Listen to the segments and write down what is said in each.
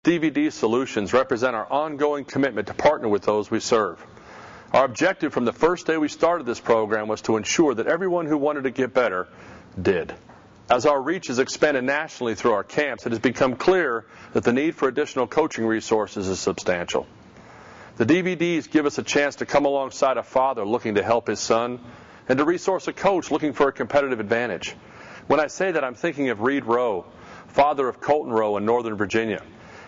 DVD solutions represent our ongoing commitment to partner with those we serve. Our objective from the first day we started this program was to ensure that everyone who wanted to get better did. As our reach has expanded nationally through our camps, it has become clear that the need for additional coaching resources is substantial. The DVDs give us a chance to come alongside a father looking to help his son and to resource a coach looking for a competitive advantage. When I say that, I'm thinking of Reed Rowe, father of Colton Rowe in Northern Virginia.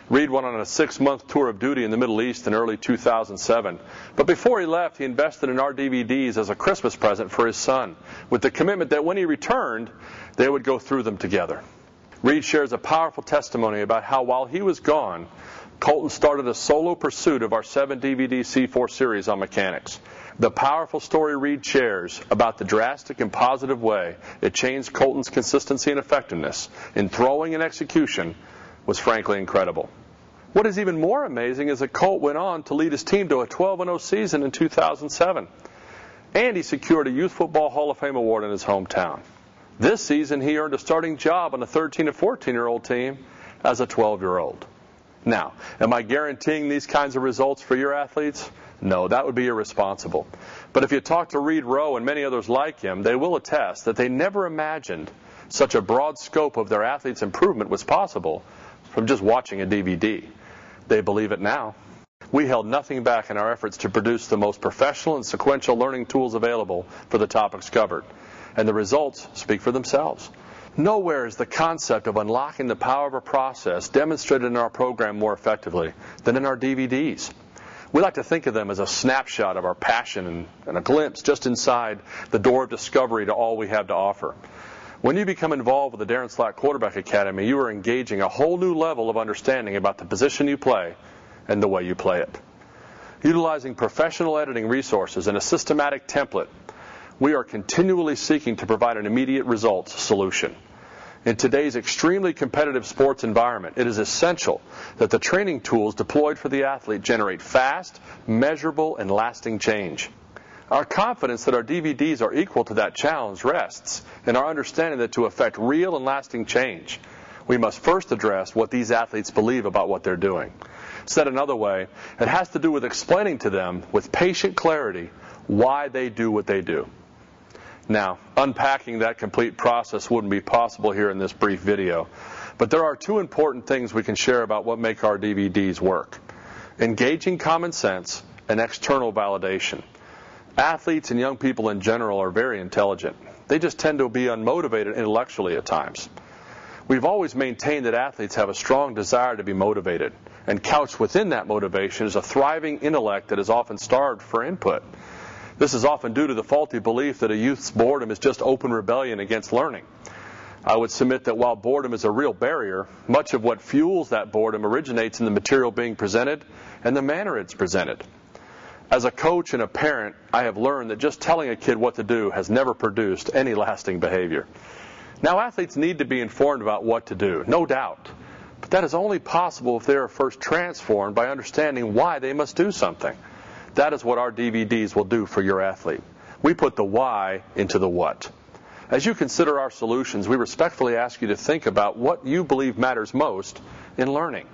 Reed went on a 6-month tour of duty in the Middle East in early 2007. But before he left, he invested in our DVDs as a Christmas present for his son, with the commitment that when he returned, they would go through them together. Reed shares a powerful testimony about how while he was gone, Colton started a solo pursuit of our 7-DVD C4 series on mechanics. The powerful story Reed shares about the drastic and positive way it changed Colton's consistency and effectiveness in throwing and execution was frankly incredible. What is even more amazing is that Colt went on to lead his team to a 12-0 season in 2007. And he secured a Youth Football Hall of Fame award in his hometown. This season, he earned a starting job on a 13- to 14-year-old team as a 12-year-old. Now, am I guaranteeing these kinds of results for your athletes? No, that would be irresponsible. But if you talk to Reed Rowe and many others like him, they will attest that they never imagined such a broad scope of their athletes' improvement was possible from just watching a DVD. They believe it now. We held nothing back in our efforts to produce the most professional and sequential learning tools available for the topics covered. And the results speak for themselves. Nowhere is the concept of unlocking the power of a process demonstrated in our program more effectively than in our DVDs. We like to think of them as a snapshot of our passion and a glimpse just inside the door of discovery to all we have to offer. When you become involved with the Darren Slack Quarterback Academy, you are engaging a whole new level of understanding about the position you play and the way you play it. Utilizing professional editing resources and a systematic template, we are continually seeking to provide an immediate results solution. In today's extremely competitive sports environment, it is essential that the training tools deployed for the athlete generate fast, measurable, and lasting change. Our confidence that our DVDs are equal to that challenge rests in our understanding that to effect real and lasting change, we must first address what these athletes believe about what they're doing. Said another way, it has to do with explaining to them with patient clarity why they do what they do. Now, unpacking that complete process wouldn't be possible here in this brief video, but there are two important things we can share about what make our DVDs work: engaging common sense and external validation. Athletes and young people in general are very intelligent. They just tend to be unmotivated intellectually at times. We've always maintained that athletes have a strong desire to be motivated, and couched within that motivation is a thriving intellect that is often starved for input. This is often due to the faulty belief that a youth's boredom is just open rebellion against learning. I would submit that while boredom is a real barrier, much of what fuels that boredom originates in the material being presented and the manner it's presented. As a coach and a parent, I have learned that just telling a kid what to do has never produced any lasting behavior. Now, athletes need to be informed about what to do, no doubt. But that is only possible if they are first transformed by understanding why they must do something. That is what our DVDs will do for your athlete. We put the why into the what. As you consider our solutions, we respectfully ask you to think about what you believe matters most in learning.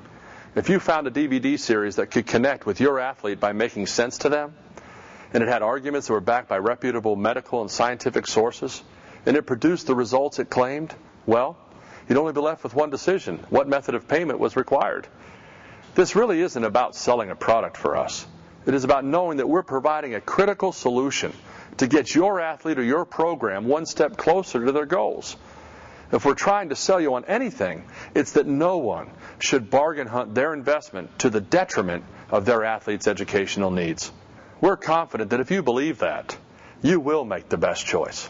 If you found a DVD series that could connect with your athlete by making sense to them, and it had arguments that were backed by reputable medical and scientific sources, and it produced the results it claimed, well, you'd only be left with one decision: what method of payment was required. This really isn't about selling a product for us. It is about knowing that we're providing a critical solution to get your athlete or your program one step closer to their goals. If we're trying to sell you on anything, it's that no one should bargain hunt their investment to the detriment of their athlete's educational needs. We're confident that if you believe that, you will make the best choice.